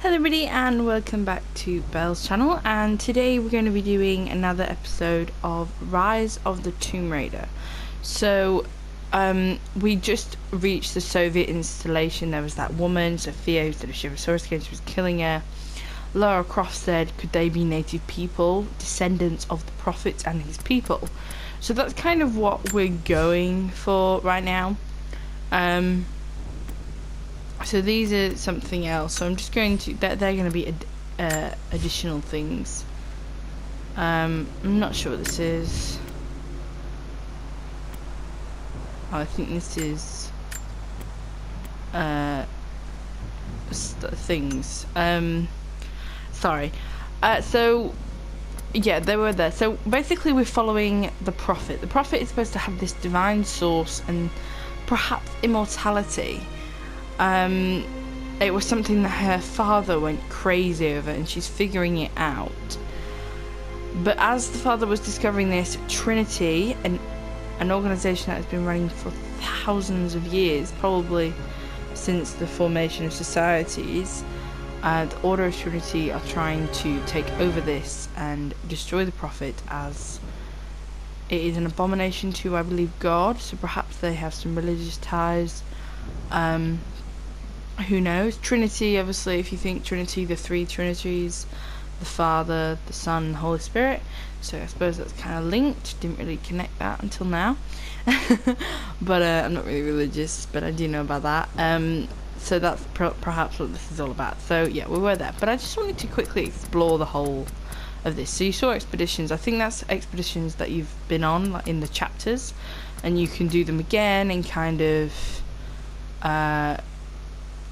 Hello everybody and welcome back to Belle's channel, and today we're going to be doing another episode of Rise of the Tomb Raider. So we just reached the Soviet installation. There was that woman, Sophia, who said if she ever saw us again she was killing her. Lara Croft said, could they be native people, descendants of the Prophet and his people? So that's kind of what we're going for right now. So these are something else. So I'm just going to. They're going to be additional things. I'm not sure what this is. Oh, I think this is things. Sorry. So yeah, they were there. So basically, we're following the Prophet. The Prophet is supposed to have this divine source and perhaps immortality. It was something that her father went crazy over, and she's figuring it out. But as the father was discovering this, Trinity, an organisation that has been running for thousands of years, probably since the formation of societies, the Order of Trinity are trying to take over this and destroy the Prophet, as it is an abomination to, I believe, God. So perhaps they have some religious ties. Who knows? Trinity, obviously, if you think Trinity, the three Trinities, the Father, the Son, the Holy Spirit. So I suppose that's kind of linked. Didn't really connect that until now. But I'm not really religious, but I do know about that. So that's perhaps what this is all about. So yeah, we were there. But I just wanted to quickly explore the whole of this. So you saw expeditions. I think that's expeditions that you've been on, like in the chapters. And you can do them again and kind of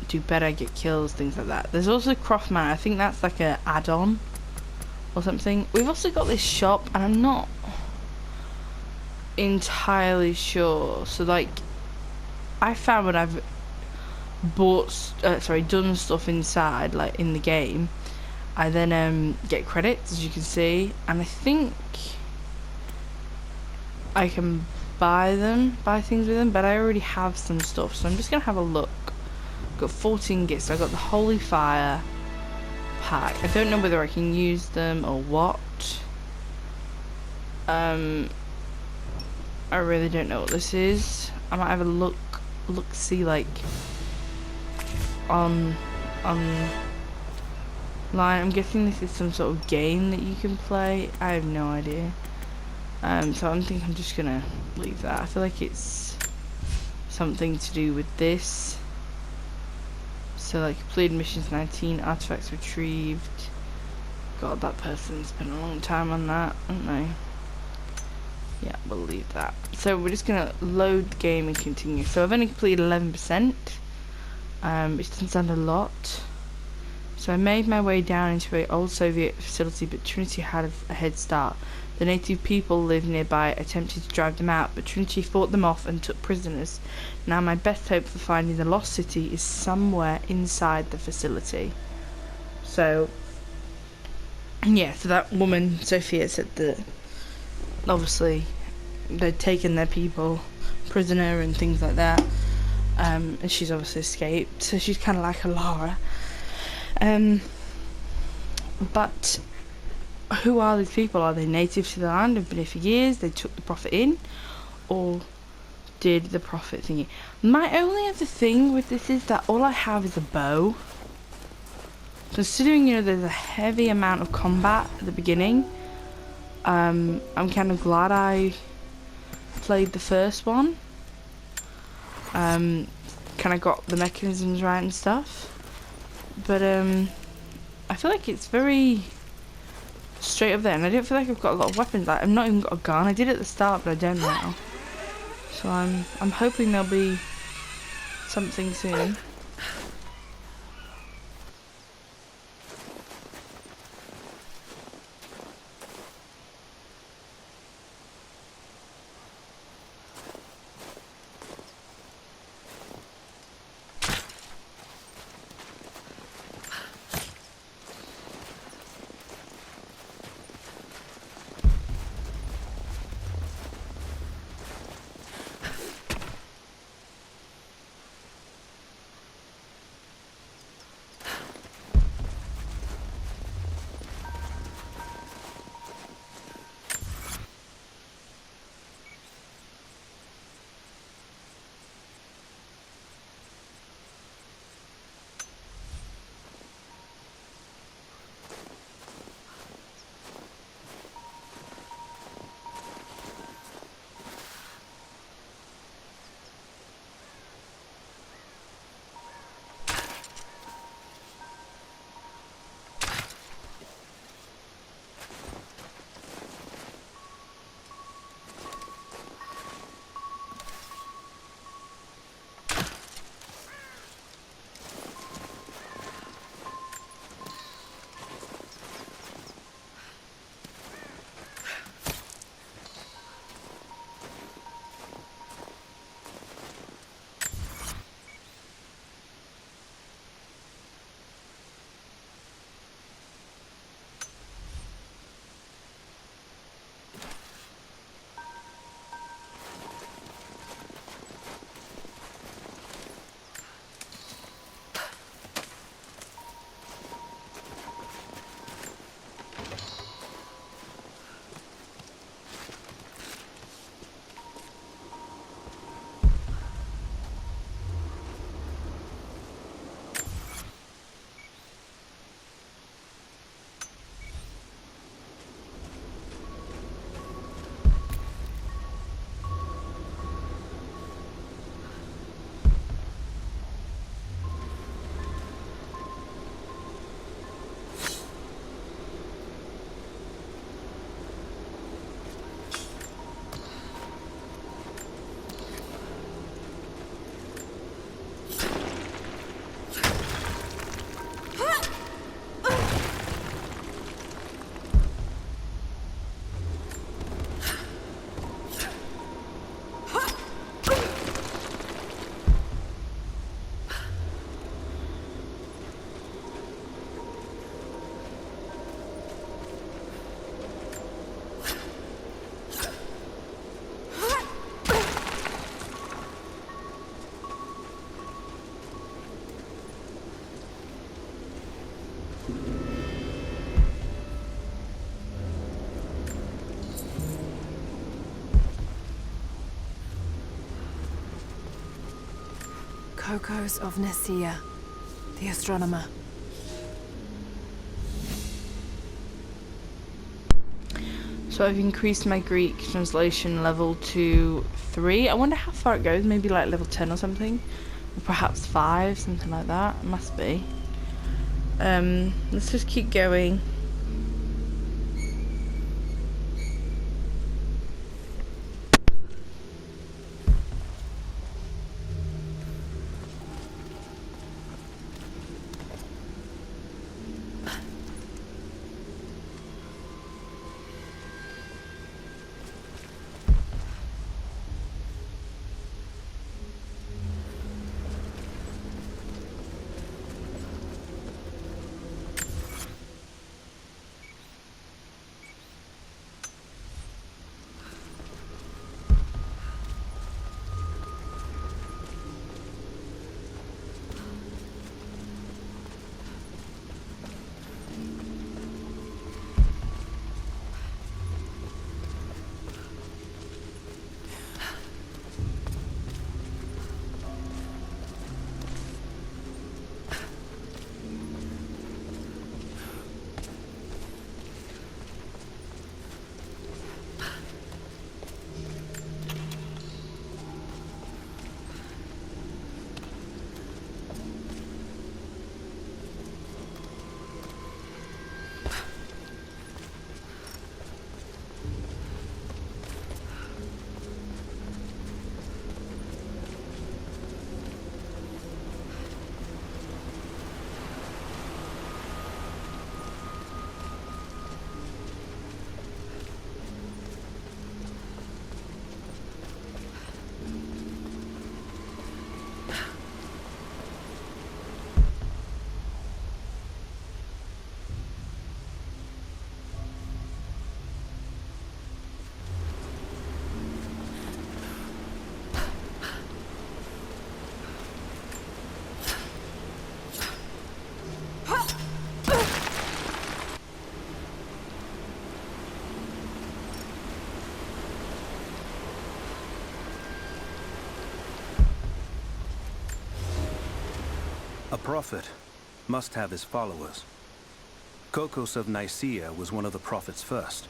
do better, get kills, things like that. There's also Croft Manor. I think that's like a add-on or something. We've also got this shop, and I'm not entirely sure. So like, I found when I've done stuff inside, like in the game, I then get credits, as you can see, and I think I can buy things with them, but I already have some stuff, so I'm just gonna have a look. Got 14 gifts. I got the Holy Fire pack. I don't know whether I can use them or what. I really don't know what this is. I might have a look see like on line. I'm guessing this is some sort of game that you can play. I have no idea. So I'm just gonna leave that. I feel like it's something to do with this. So like completed missions 19, artifacts retrieved. God, that person spent a long time on that, haven't they? Yeah, we'll leave that. So we're just gonna load the game and continue. So I've only completed 11%. Which doesn't sound a lot. So I made my way down into an old Soviet facility, but Trinity had a head start. The native people lived nearby, attempted to drive them out, but Trinity fought them off and took prisoners. Now my best hope for finding the lost city is somewhere inside the facility. So, yeah, so that woman, Sophia, said that obviously they'd taken their people prisoner and things like that. And she's obviously escaped, so she's kind of like a Lara. But who are these people? Are they native to the land, have been here for years, they took the Prophet in, or did the Prophet thingy? My only other thing with this is that all I have is a bow. Considering, you know, there's a heavy amount of combat at the beginning, I'm kind of glad I played the first one. Kind of got the mechanisms right and stuff. But I feel like it's very straight up there, and I don't feel like I've got a lot of weapons. Like, I've not even got a gun. I did at the start, but I don't now. So I'm hoping there'll be something soon. Kokos of Nicaea, the astronomer. So I've increased my Greek translation level to 3. I wonder how far it goes, maybe like level 10 or something. Or perhaps 5, something like that. It must be. Let's just keep going. A prophet must have his followers. Kokos of Nicaea was one of the prophets first.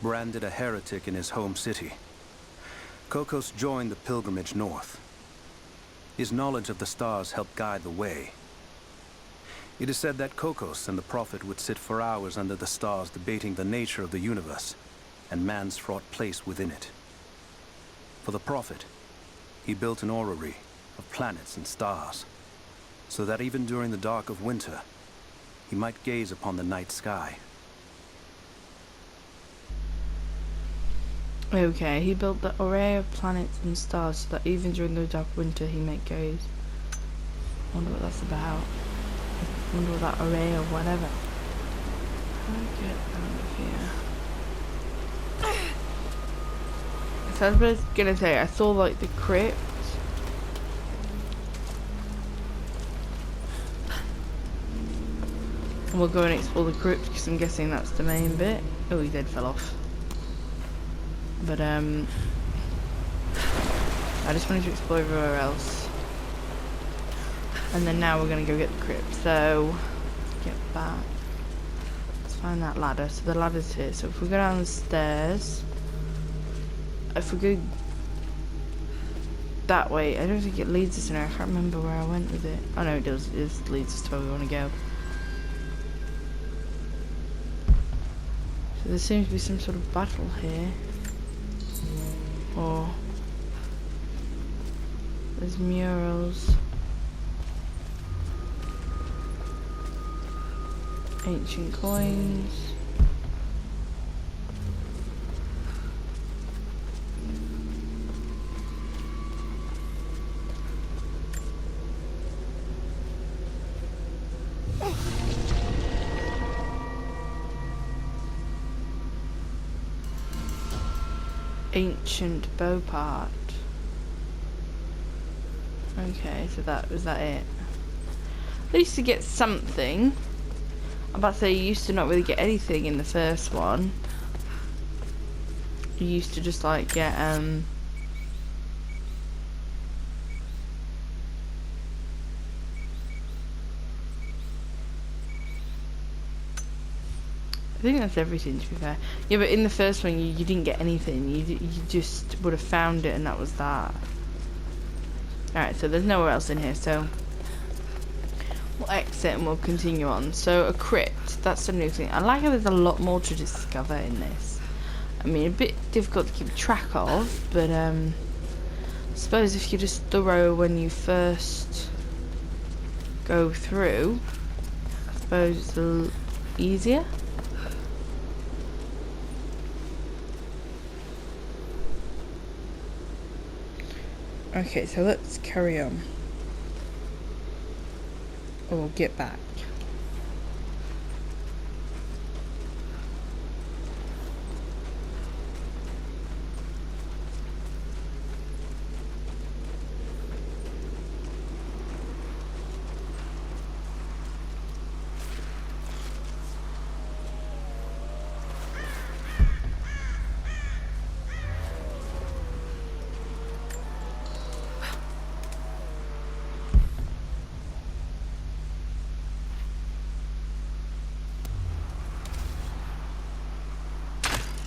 Branded a heretic in his home city, Kokos joined the pilgrimage north. His knowledge of the stars helped guide the way. It is said that Kokos and the prophet would sit for hours under the stars debating the nature of the universe and man's fraught place within it. For the prophet, he built an orrery of planets and stars, so that even during the dark of winter, he might gaze upon the night sky. Okay, he built the array of planets and stars so that even during the dark winter he might gaze. Wonder what that's about. Wonder what that array or whatever. How do I get out of here? So I was gonna say, I saw like the crypt. And we'll go and explore the crypt because I'm guessing that's the main bit. Oh, he did fell off. But I just wanted to explore everywhere else. And then now we're gonna go get the crypt. So get back. Let's find that ladder. So the ladder's here. So if we go down the stairs, if we go that way, I don't think it leads us in there. I can't remember where I went with it. Oh no, it does. It just leads us to where we want to go. So there seems to be some sort of battle here. Or there's murals. Ancient coins. Ancient bow part. Okay, so that was that it. I used to get something. I'm about to say you used to not really get anything in the first one. You used to just like get think that's everything, to be fair. Yeah, but in the first one, you didn't get anything. You just would have found it, and that was that. Alright, so there's nowhere else in here, so we'll exit and we'll continue on. So, a crypt, that's a new thing. I like how there's a lot more to discover in this. I mean, a bit difficult to keep track of, but I suppose if you're just thorough when you first go through, I suppose it's a little easier. Okay, so let's carry on. Or get back.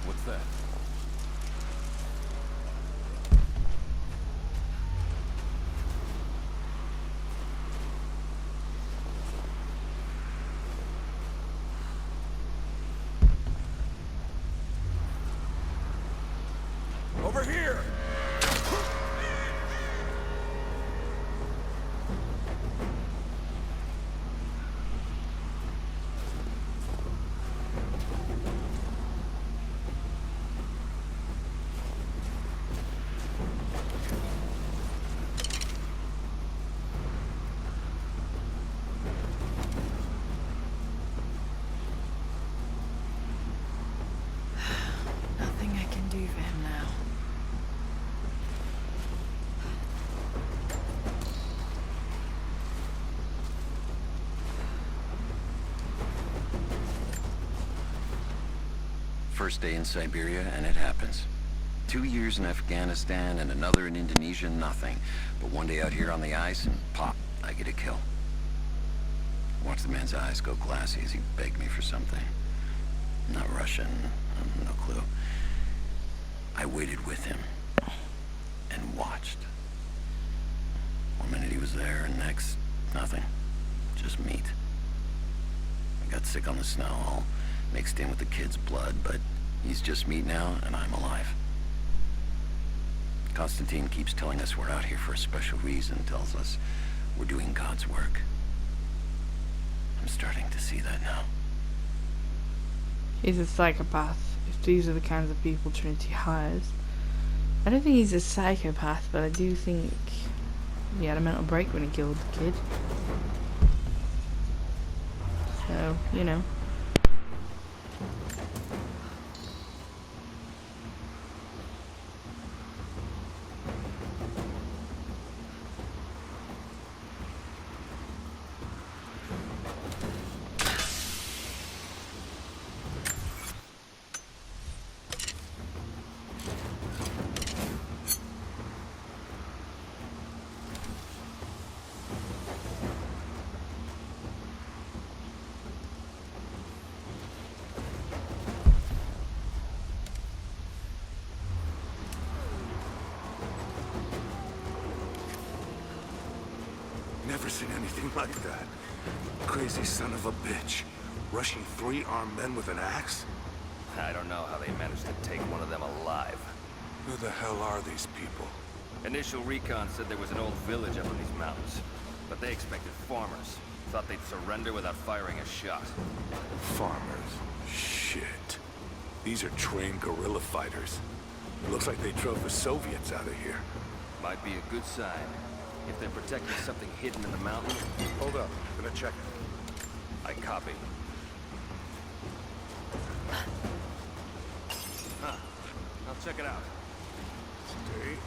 What's that? Over here! Nothing I can do for him now. First day in Siberia, and it happens. 2 years in Afghanistan and another in Indonesia, nothing. But one day out here on the ice, and pop, I get a kill. Watch the man's eyes go glassy as he begged me for something. Not Russian, no clue. I waited with him and watched. One minute he was there, and next, nothing. Just meat. I got sick on the snow, all mixed in with the kid's blood, but he's just meat now, and I'm alive. Constantine keeps telling us we're out here for a special reason, tells us we're doing God's work. I'm starting to see that now. He's a psychopath, if these are the kinds of people Trinity hires. I don't think he's a psychopath, but I do think he had a mental break when he killed the kid. So, you know. Never seen anything like that. Crazy son of a bitch. Rushing 3 armed men with an axe? I don't know how they managed to take one of them alive. Who the hell are these people? Initial recon said there was an old village up in these mountains, but they expected farmers. Thought they'd surrender without firing a shot. Farmers. Shit. These are trained guerrilla fighters. It looks like they drove the Soviets out of here. Might be a good sign. If they're protecting something hidden in the mountain, Hold up. Gonna check it. I copy. Huh. I'll check it out. Stay alert.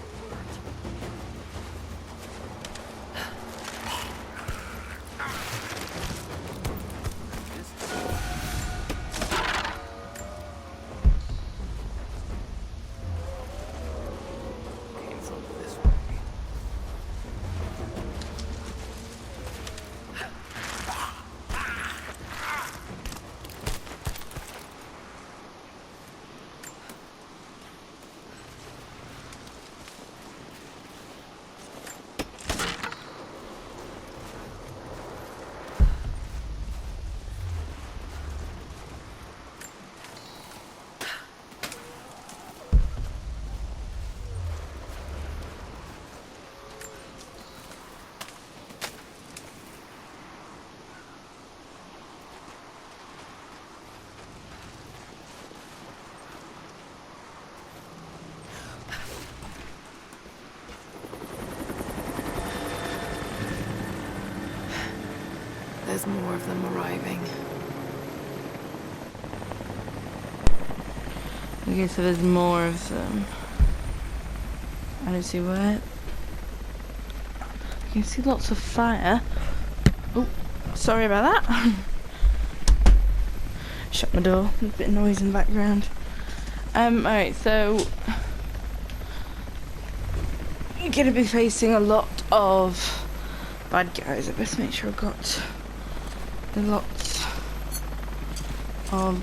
Came from this way. there's more of them arriving. Okay, so there's more of them. I don't see where. I can see lots of fire. Oh, sorry about that. Shut my door. There's a bit of noise in the background. Alright, so you're gonna be facing a lot of bad guys. I best make sure I've got the lots of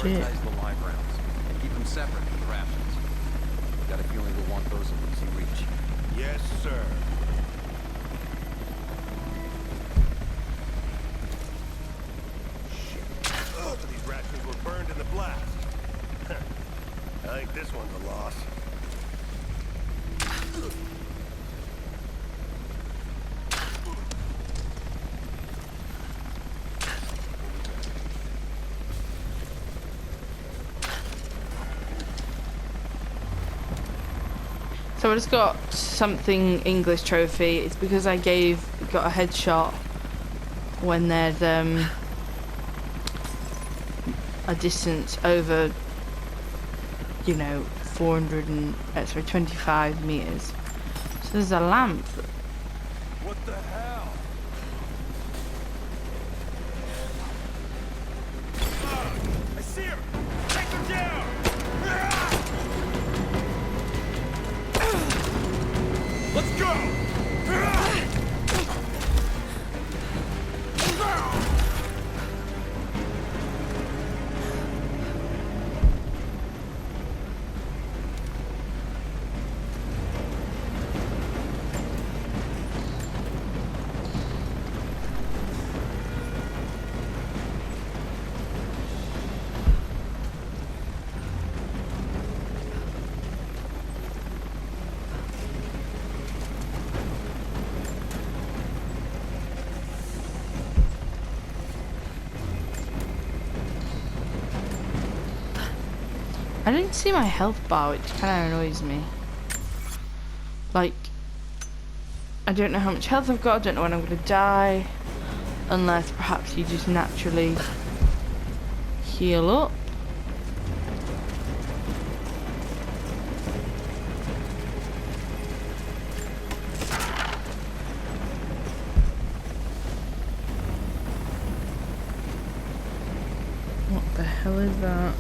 Prioritize the live rounds and keep them separate from the rations. Got a feeling we'll want those in easy reach. Yes, sir. Shit. Most of these rations were burned in the blast. I think this one's a loss. So I just got something English trophy. It's because I got a headshot when there's a distance over, you know, 25 meters. So there's a lamp. What the hell? I see her! Take her down! Let's go! I didn't see my health bar, which kind of annoys me. Like, I don't know how much health I've got, I don't know when I'm going to die. Unless perhaps you just naturally heal up. What the hell is that?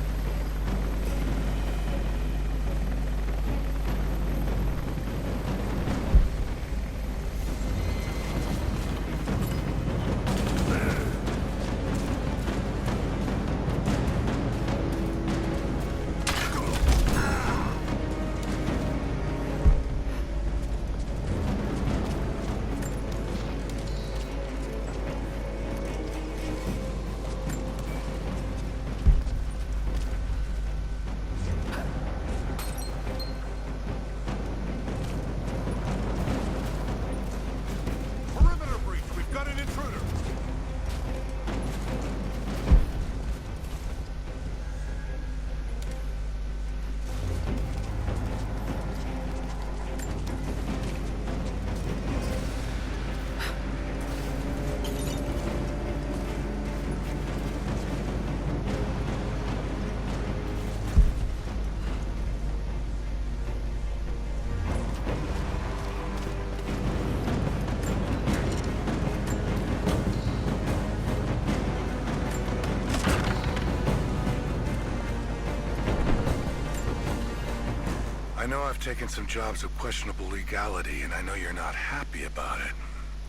know I've taken some jobs of questionable legality, and I know you're not happy about it.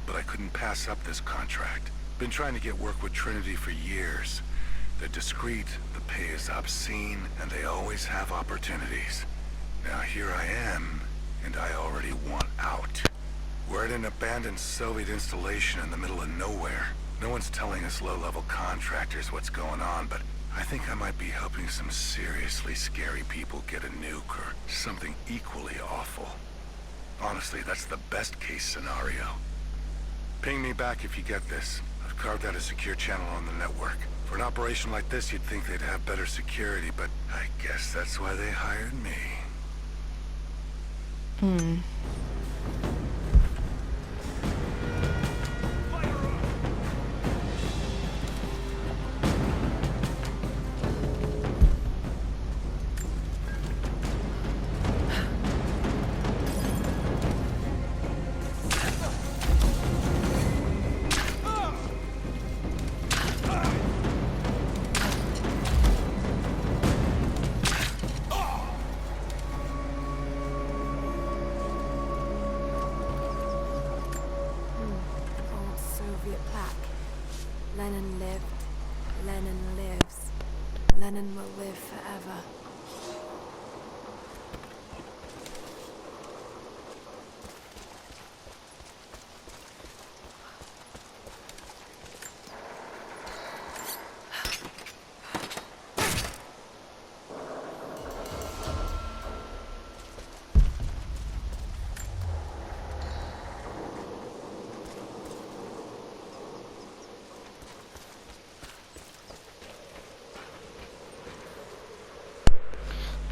But I couldn't pass up this contract. Been trying to get work with Trinity for years. They're discreet, the pay is obscene, and they always have opportunities. Now here I am, and I already want out. We're at an abandoned Soviet installation in the middle of nowhere. No one's telling us low-level contractors what's going on, but I think I might be helping some seriously scary people get a nuke or something equally awful. Honestly, that's the best-case scenario. Ping me back if you get this. I've carved out a secure channel on the network. For an operation like this, you'd think they'd have better security, but I guess that's why they hired me. Old Soviet plaque. Lenin lived. Lenin lives. Lenin will live forever.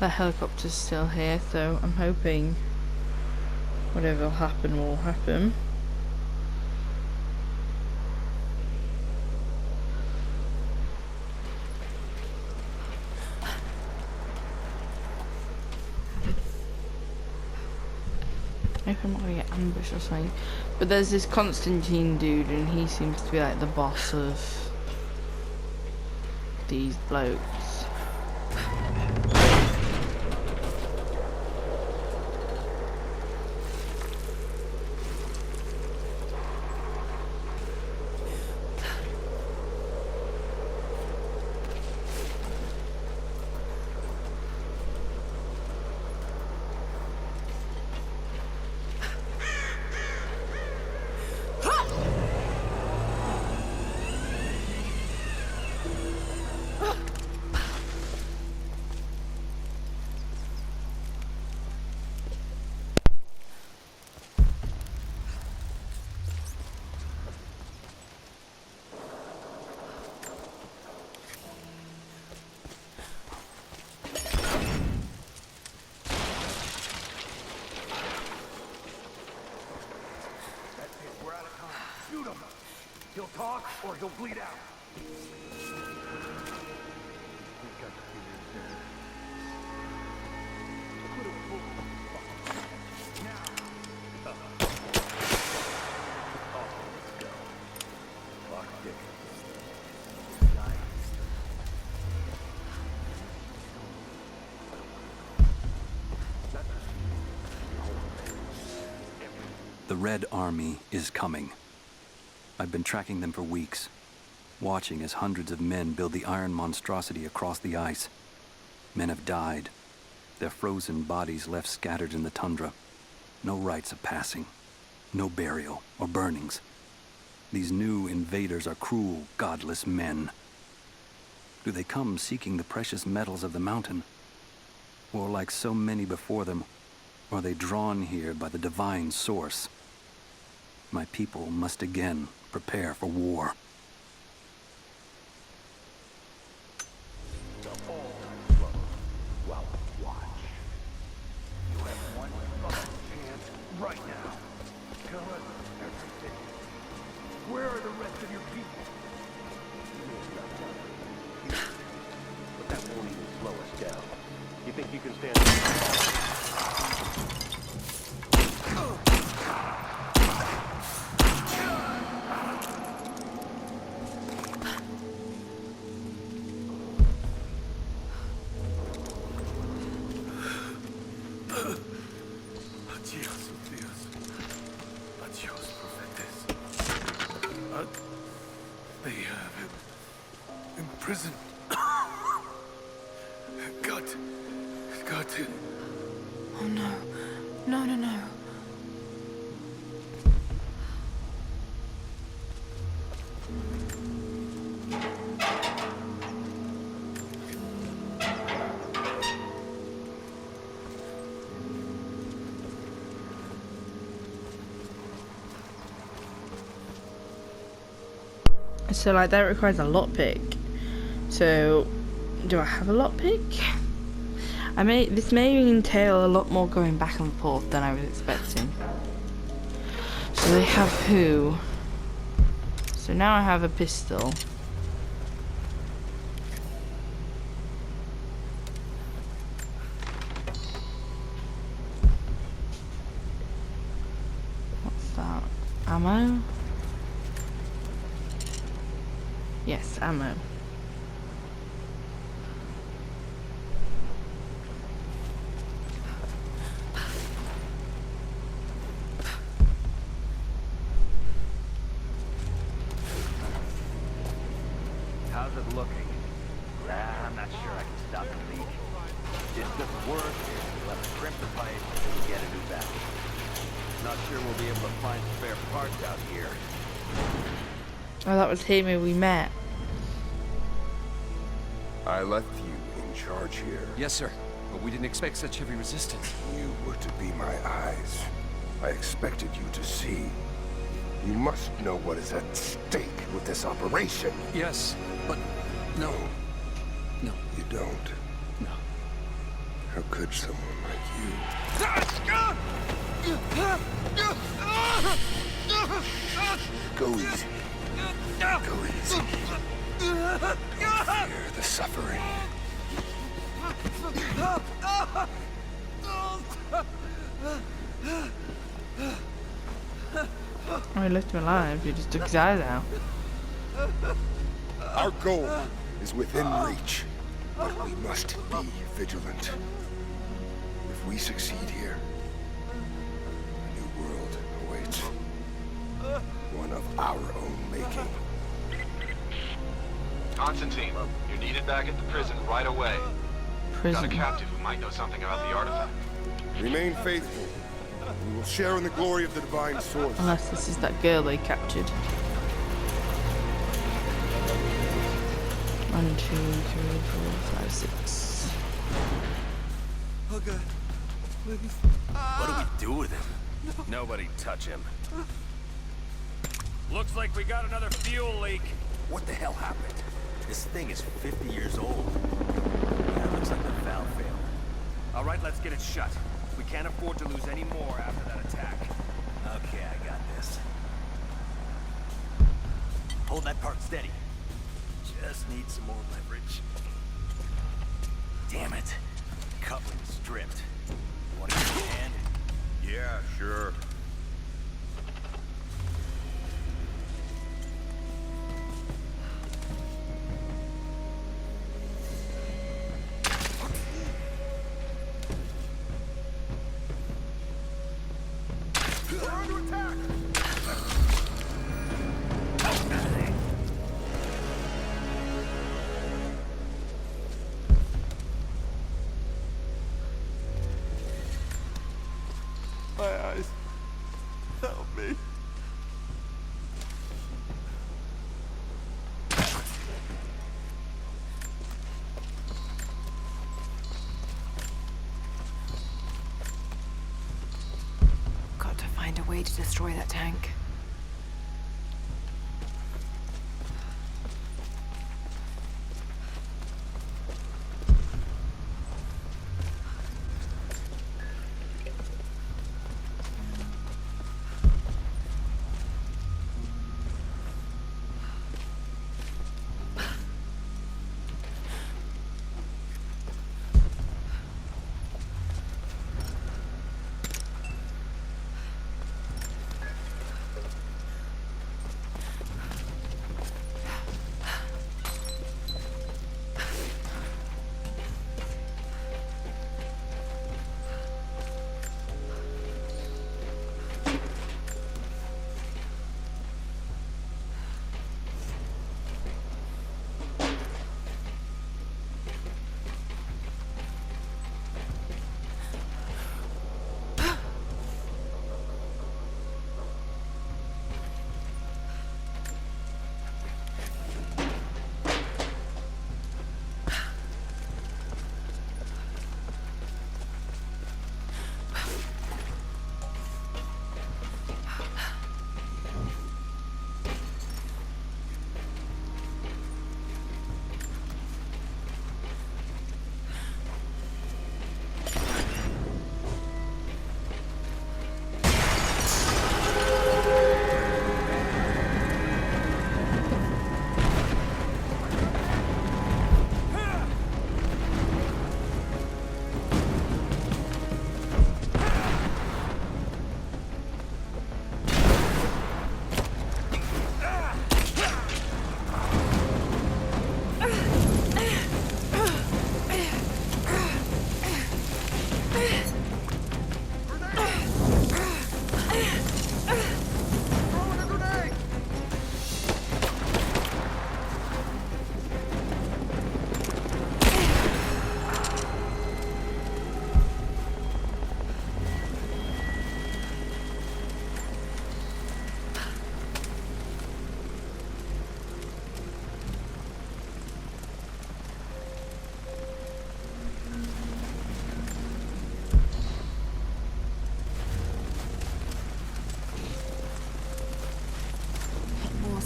The helicopter's still here, so I'm hoping whatever will happen will happen. I hope I'm not gonna get ambushed or something. But there's this Constantine dude, and he seems to be like the boss of these blokes. He'll talk or he'll bleed out. The Red Army is coming. I've been tracking them for weeks, watching as hundreds of men build the iron monstrosity across the ice. Men have died, their frozen bodies left scattered in the tundra. No rites of passing, no burial or burnings. These new invaders are cruel, godless men. Do they come seeking the precious metals of the mountain? Or like so many before them, are they drawn here by the divine source? My people must again prepare for war. Well, watch. You have one fucking chance right now. Tell us everything. Where are the rest of your people? You may have not done it, but that won't even slow us down. You think you can stand? Ugh. They have him in prison. Got to. Oh no. No, no, no. So like that requires a lockpick. So do I have a lockpick? This may entail a lot more going back and forth than I was expecting. So they have who? So now I have a pistol. What's that? Ammo? Yes, ammo. How's it looking? I'm not sure I can stop the leak. It doesn't work. We'll have to crimp the pipe and get a new batch. Not sure we'll be able to find spare parts out here. Oh, that was him who we met. I left you in charge here. Yes, sir. But we didn't expect such heavy resistance. You were to be my eyes. I expected you to see. You must know what is at stake with this operation. Yes, but no. No. You don't. No. How could someone like you? Go easy. Go easy. Fear the suffering. Oh, he left him alive. He just took his eyes out. Our goal is within reach, but we must be vigilant. If we succeed here, a new world awaits. One of our own making. Constantine, you're needed back at the prison right away. Got a Prison. captive who might know something about the artifact. Remain faithful. We will share in the glory of the divine source. Unless this is that girl they captured. 1, 2, 3, 4, 5, 6. Okay. What do we do with him? Nobody touch him. Looks like we got another fuel leak. What the hell happened? This thing is 50 years old. Yeah, it looks like the valve failed. All right, let's get it shut. We can't afford to lose any more after that attack. Okay, I got this. Hold that part steady. Just need some more leverage. Damn it. Coupling stripped. Want to give me a hand? Yeah, sure. My eyes. Help me. Got to find a way to destroy that tank.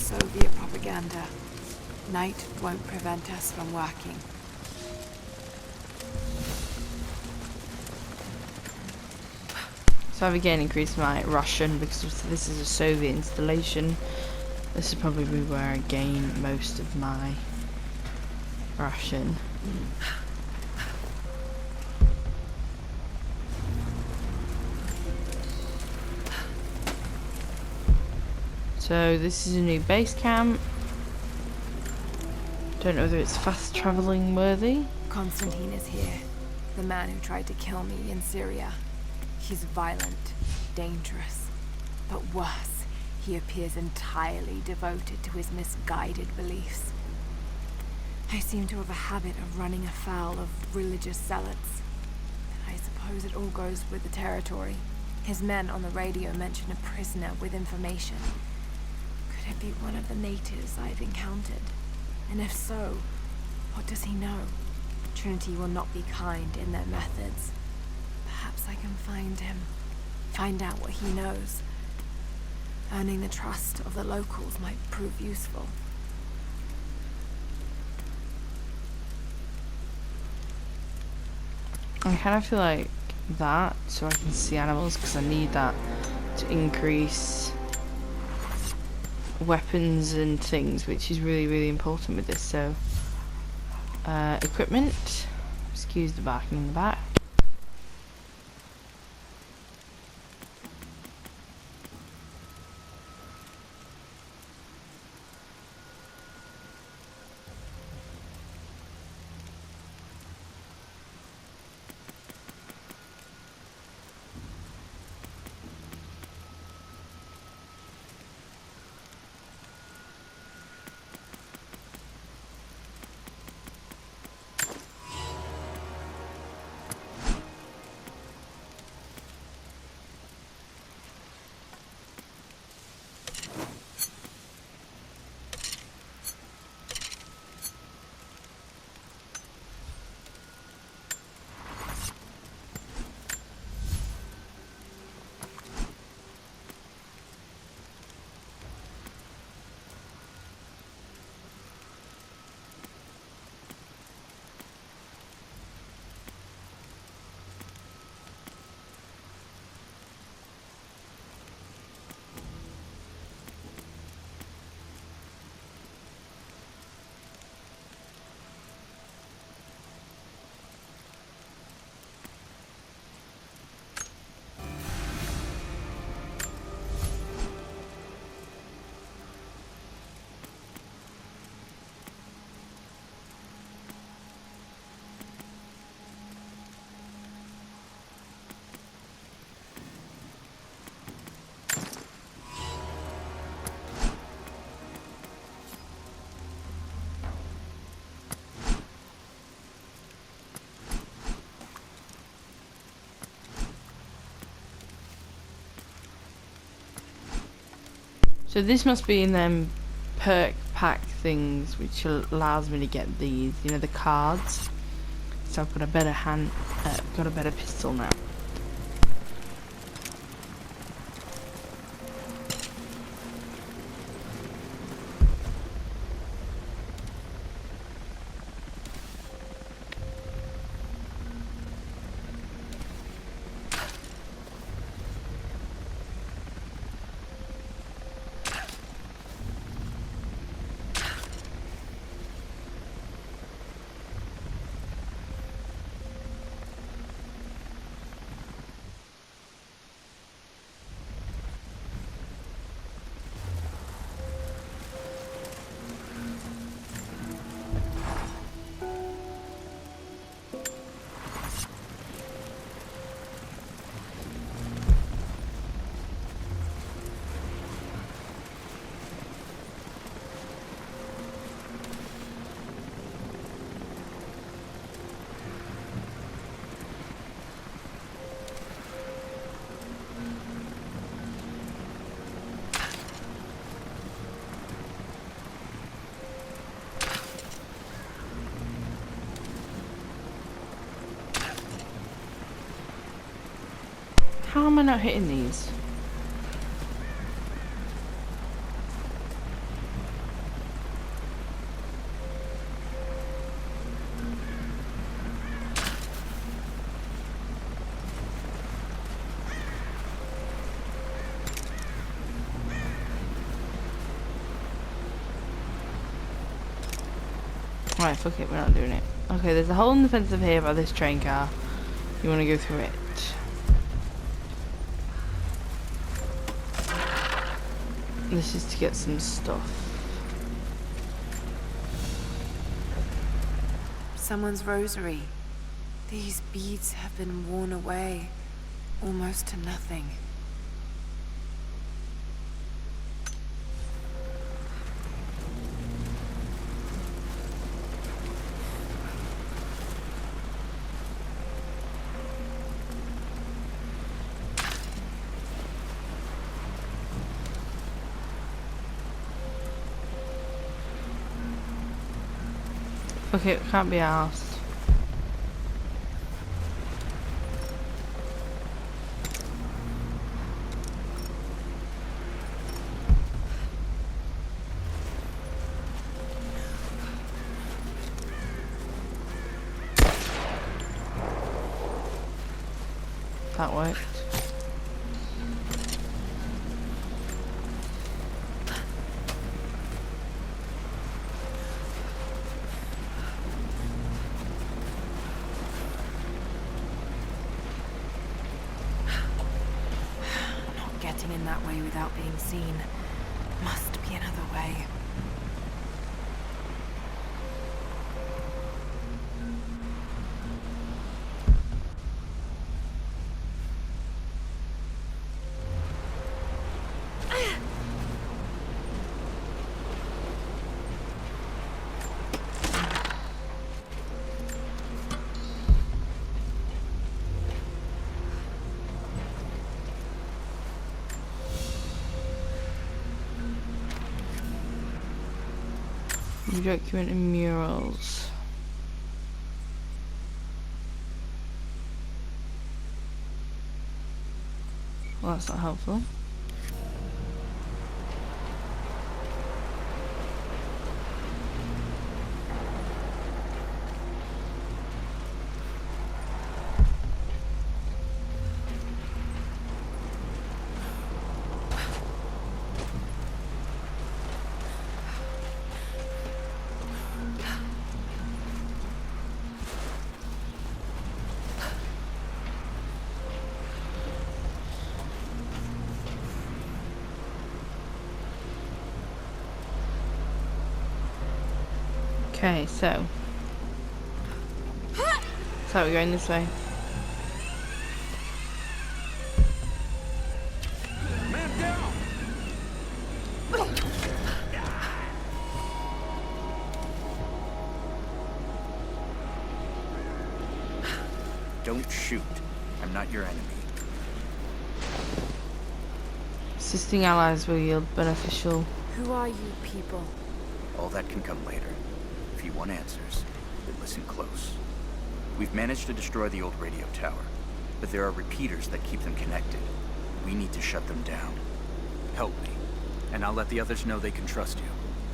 Soviet propaganda. Night won't prevent us from working. So I've again increased my ration because this is a Soviet installation. This is probably where I gain most of my ration. So this is a new base camp. Don't know whether it's fast traveling worthy. Konstantin is here. The man who tried to kill me in Syria. He's violent, dangerous, but worse, he appears entirely devoted to his misguided beliefs. I seem to have a habit of running afoul of religious zealots. I suppose it all goes with the territory. His men on the radio mention a prisoner with information. Could it be one of the natives I've encountered? And if so, what does he know? Trinity will not be kind in their methods. Perhaps I can find him. Find out what he knows. Earning the trust of the locals might prove useful. I kind of feel like that so I can see animals because I need that to increase weapons and things, which is really, really important with this. So, equipment. Excuse the barking in the back. So this must be in them perk pack things, which allows me to get these, you know, the cards. So I've got a better got a better pistol now. How am I not hitting these? Right, fuck it, we're not doing it. Okay, there's a hole in the fence over here by this train car. You want to go through it. This is to get some stuff. Someone's rosary. These beads have been worn away, almost to nothing. Okay, it can't be asked. That worked. Getting in that way without being seen. Must be another way. Document and murals. Well, that's not helpful. Okay, so we're going this way. Man down! Don't shoot. I'm not your enemy. Assisting allies will yield beneficial. Who are you people? All that can come later. If you want answers, then listen close. We've managed to destroy the old radio tower, but there are repeaters that keep them connected. We need to shut them down. Help me, and I'll let the others know they can trust you.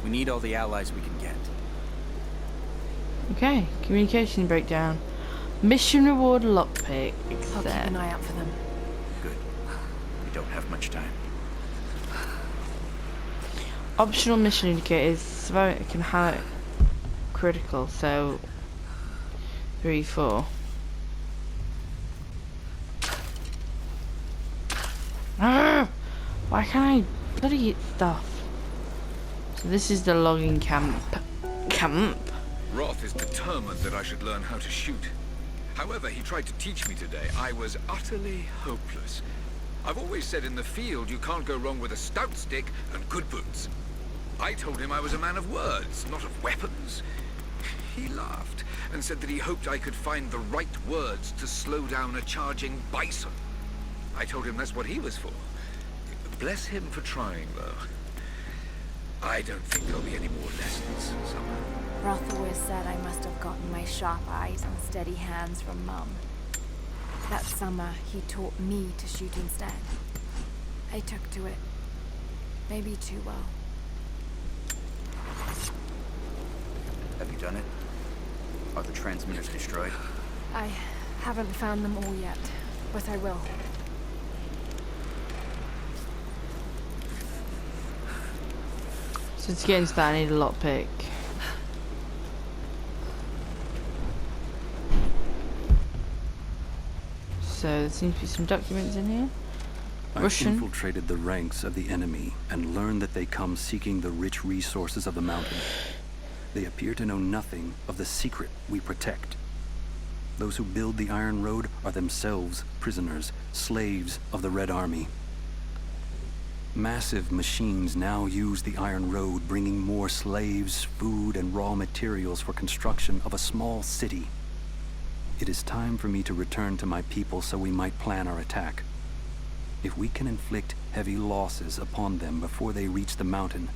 We need all the allies we can get. Okay, communication breakdown. Mission reward lockpick. I'll keep an eye out for them. Good. We don't have much time. Optional mission indicators. So it can highlight critical. So 3, 4. Ah! Why can't I bloody get stuff? So this is the logging camp. Roth is determined that I should learn how to shoot. However, he tried to teach me today. I was utterly hopeless. I've always said in the field you can't go wrong with a stout stick and good boots. I told him I was a man of words, not of weapons. He laughed and said that he hoped I could find the right words to slow down a charging bison. I told him that's what he was for. Bless him for trying, though. I don't think there'll be any more lessons, Summer. Roth always said I must have gotten my sharp eyes and steady hands from Mum. That summer, he taught me to shoot instead. I took to it. Maybe too well. Have you done it? Are the transmitters destroyed? I haven't found them all yet, but I will. So to get into that, I need a lockpick. So there seems to be some documents in here. I've Russian. infiltrated the ranks of the enemy and learned that they come seeking the rich resources of the mountain. They appear to know nothing of the secret we protect. Those who build the Iron Road are themselves prisoners, slaves of the Red Army. Massive machines now use the Iron Road, bringing more slaves, food, and raw materials for construction of a small city. It is time for me to return to my people so we might plan our attack. If we can inflict heavy losses upon them before they reach the mountain,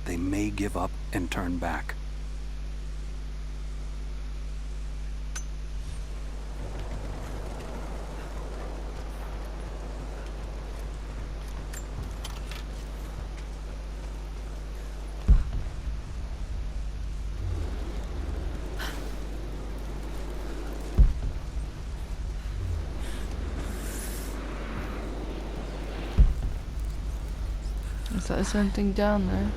they may give up and turn back. Is that something down there?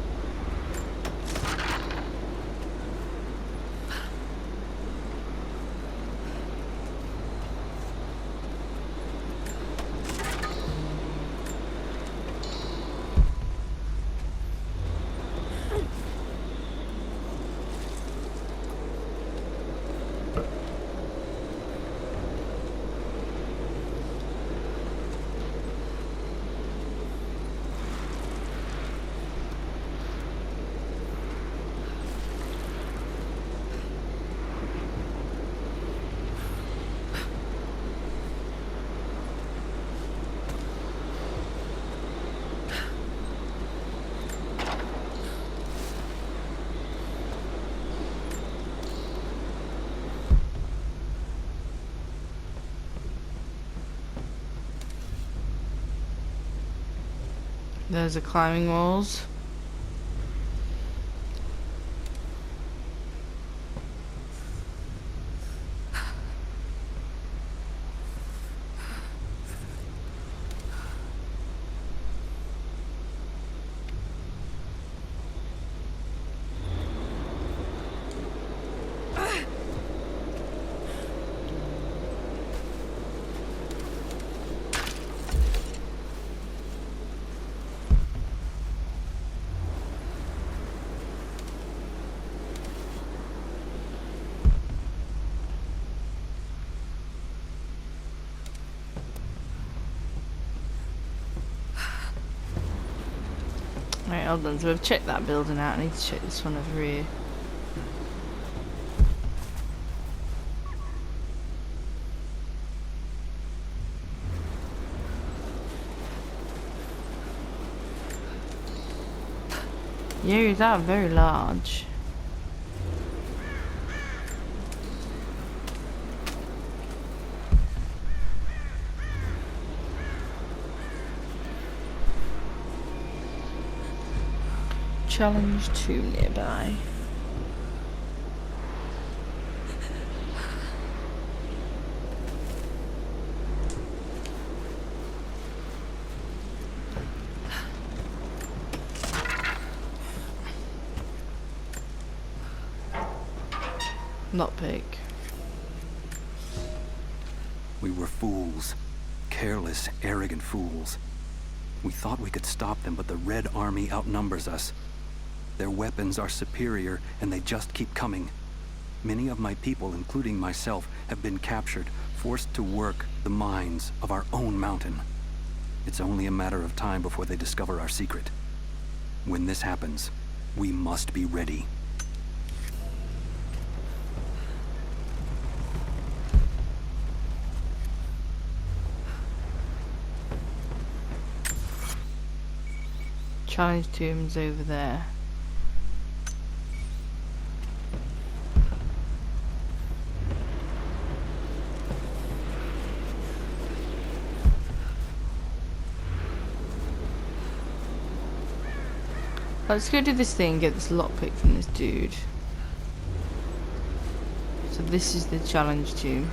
There's the climbing walls. Right, hold on, so we've checked that building out. I need to check this one over here. Yeah, areas are very large. Challenge 2 nearby. Lockpick. We were fools. Careless, arrogant fools. We thought we could stop them, but the Red Army outnumbers us. Their weapons are superior, and they just keep coming. Many of my people, including myself, have been captured, forced to work the mines of our own mountain. It's only a matter of time before they discover our secret. When this happens, we must be ready. Challenge tombs over there. Let's go do this thing and get this lockpick from this dude. So this is the challenge tomb.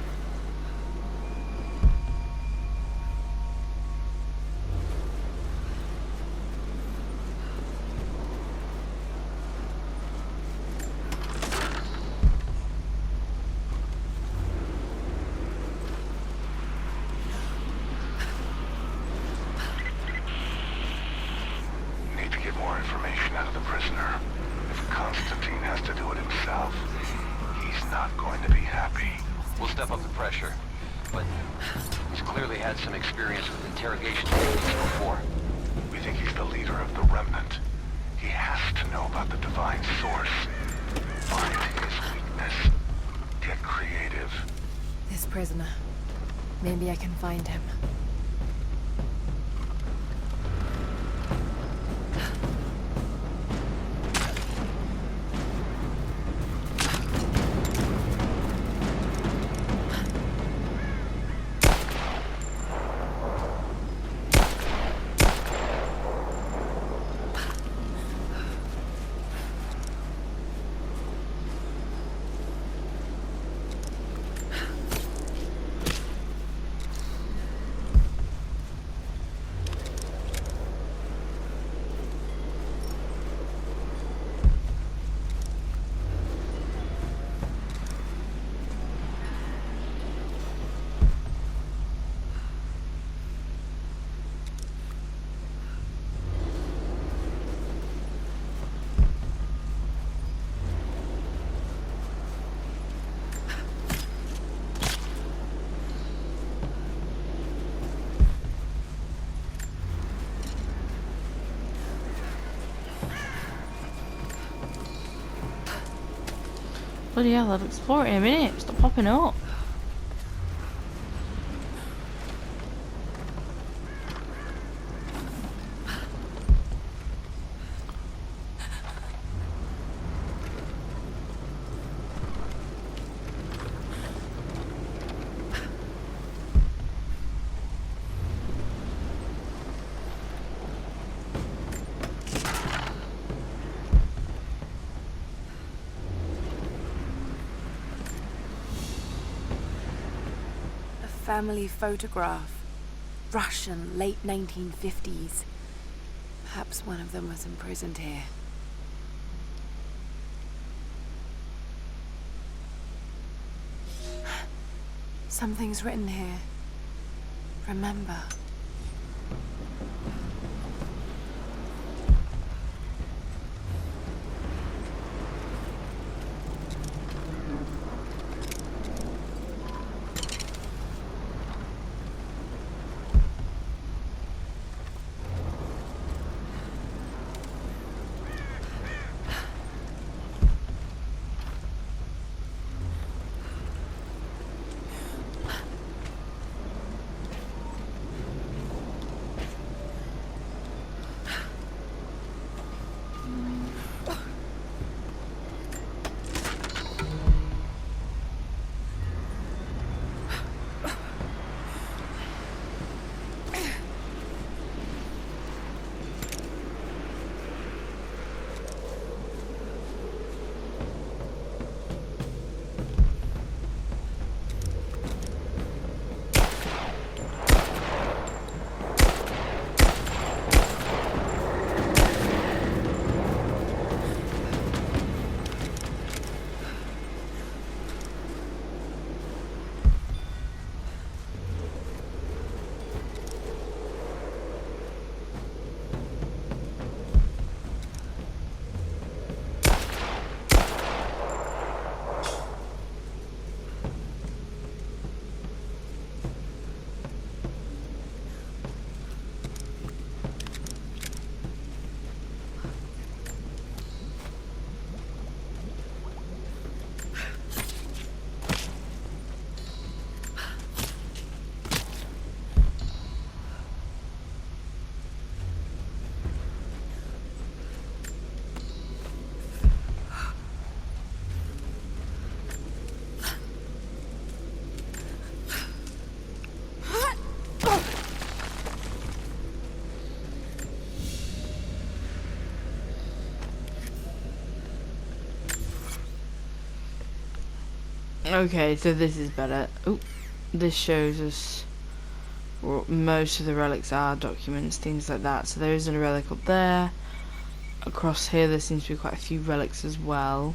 information out of the prisoner. If Constantine has to do it himself, he's not going to be happy. We'll step up the pressure, but he's clearly had some experience with interrogation techniques before. We think he's the leader of the Remnant. He has to know about the Divine Source. Find his weakness. Get creative. This prisoner. Maybe I can find him. Bloody hell, I've explored it in a minute. Stop popping up. Family photograph. Russian, late 1950s. Perhaps one of them was imprisoned here. Something's written here. Remember. Okay, so this is better. Oh, this shows us what most of the relics are, documents, things like that. So there isn't a relic up there. Across here there seems to be quite a few relics as well.